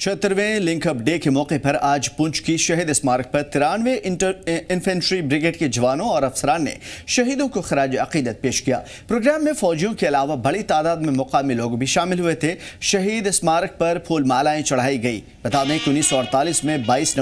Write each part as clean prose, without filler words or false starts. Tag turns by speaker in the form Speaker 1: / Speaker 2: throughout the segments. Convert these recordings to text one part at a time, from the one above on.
Speaker 1: 76वें linkup day के मौके पर आज पुंछ की शहीद स्मारक पर 93 इन्फेंट्री ब्रिगेड के जवानों और अफसरान ने शहीदों को खराज अकीदत पेश किया। प्रोग्राम में फौजियों के अलावा बड़ी तादाद में मुकामी लोग भी शामिल हुए थे। शहीद स्मारक पर फूल मालाएं चढ़ाई गई। बता दें कि 1948 में 22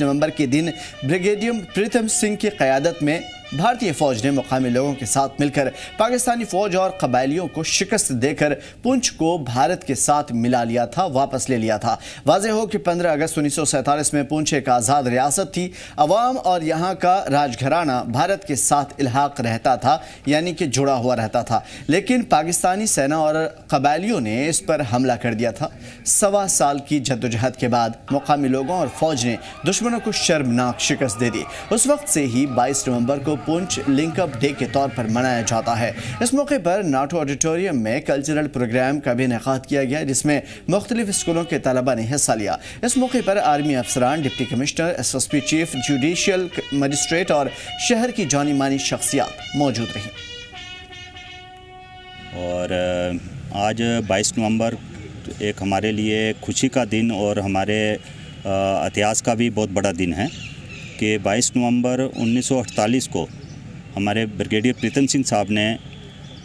Speaker 1: नवंबर के दिन ब्रिगेडियर प्रीतम सिंह की क़यादत में भारतीय फौज ने मुकामी लोगों के साथ मिलकर पाकिस्तानी फौज और कबायलियों को शिकस्त देकर पुंछ को भारत के साथ मिला लिया था, वापस ले लिया था। वाज़ेह हो कि 15 अगस्त 1947 में पुंछ एक आज़ाद रियासत थी। अवाम और यहाँ का राजघराना भारत के साथ इल्हाक रहता था, यानी कि जुड़ा हुआ रहता था, लेकिन पाकिस्तानी सेना और कबायलियों ने इस पर हमला कर दिया था। 1.25 साल की जद्दोजहद के बाद मुकामी लोगों और फौज ने दुश्मनों को शर्मनाक शिकस्त दे दी। उस वक्त से ही 22 नवंबर को पुंछ लिंकअप डे के तौर पर मनाया जाता है। इस मौके पर नाटो ऑडिटोरियम में कल्चरल प्रोग्राम का भी इनेकाद किया गया, जिसमें मुख्तलिफ स्कूलों के तलबा ने हिस्सा लिया। इस मौके पर आर्मी अफसरान, deputy commissioner, SSP chief, judicial magistrate और शहर की जानी मानी शख्सियात मौजूद रहीं।
Speaker 2: और आज 22 नवंबर एक हमारे लिए खुशी का दिन और हमारे इतिहास का भी बहुत बड़ा दिन है कि 22 नवंबर 1948 को हमारे ब्रिगेडियर प्रीतम सिंह साहब ने,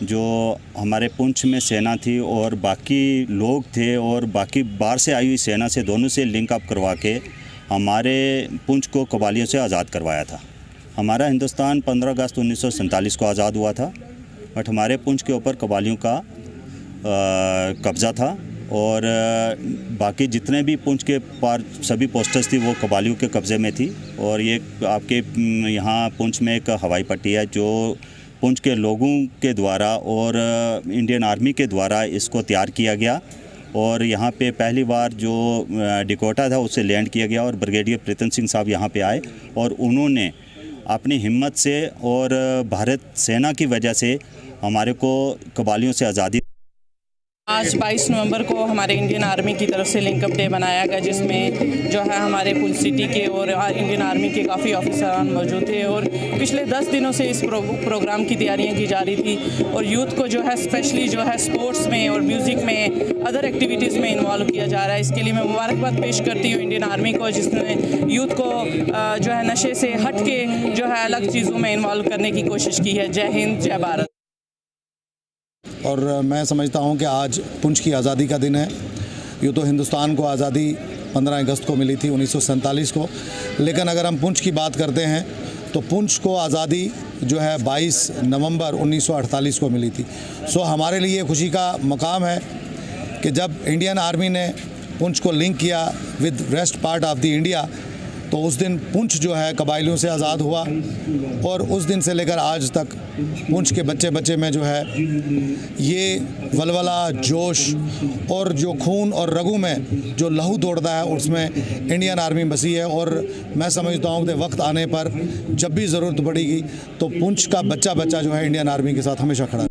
Speaker 2: जो हमारे पुंछ में सेना थी और बाकी लोग थे और बाकी बाहर से आई हुई सेना से, दोनों से लिंक अप करवा के हमारे पुंछ को कबालियों से आज़ाद करवाया था। हमारा हिंदुस्तान 15 अगस्त 1947 को आज़ाद हुआ था, बट हमारे पुंछ के ऊपर कबालियों का कब्ज़ा था और बाकी जितने भी पुंछ के पार सभी पोस्टर्स थी वो कबालियों के कब्ज़े में थी। और ये आपके यहाँ पुंछ में एक हवाई पट्टी है जो पुंछ के लोगों के द्वारा और इंडियन आर्मी के द्वारा इसको तैयार किया गया और यहाँ पे पहली बार जो डिकोटा था उससे लैंड किया गया और ब्रिगेडियर प्रीतम सिंह साहब यहाँ पे आए और उन्होंने अपनी हिम्मत से और भारत सेना की वजह से हमारे को कबालियों से आज़ादी।
Speaker 3: आज 22 नवंबर को हमारे इंडियन आर्मी की तरफ से लिंकअप डे बनाया गया, जिसमें जो है हमारे पुंछ सिटी के और इंडियन आर्मी के काफ़ी ऑफिसरान मौजूद थे और पिछले 10 दिनों से इस प्रोग्राम की तैयारियां की जा रही थी और यूथ को जो है स्पेशली जो है स्पोर्ट्स में और म्यूज़िक में, अदर एक्टिविटीज़ में इन्वॉल्व किया जा रहा है। इसके लिए मैं मुबारकबाद पेश करती हूँ इंडियन आर्मी को, जिसने यूथ को जो है नशे से हट के जो है अलग चीज़ों में इन्वॉल्व करने की कोशिश की है। जय हिंद, जय भारत।
Speaker 4: और मैं समझता हूं कि आज पुंछ की आज़ादी का दिन है। यूँ तो हिंदुस्तान को आज़ादी 15 अगस्त को मिली थी 1947 को, लेकिन अगर हम पुंछ की बात करते हैं तो पुंछ को आज़ादी जो है 22 नवंबर 1948 को मिली थी। सो हमारे लिए खुशी का मकाम है कि जब इंडियन आर्मी ने पुंछ को लिंक किया with west part of the India, तो उस दिन पुंछ जो है कबायलियों से आज़ाद हुआ और उस दिन से लेकर आज तक पुंछ के बच्चे में जो है ये वलवला, जोश और जो खून और रगों में जो लहू दौड़ता है उसमें इंडियन आर्मी बसी है। और मैं समझता हूँ कि वक्त आने पर जब भी ज़रूरत पड़ेगी तो पुंछ का बच्चा जो है इंडियन आर्मी के साथ हमेशा खड़ा है।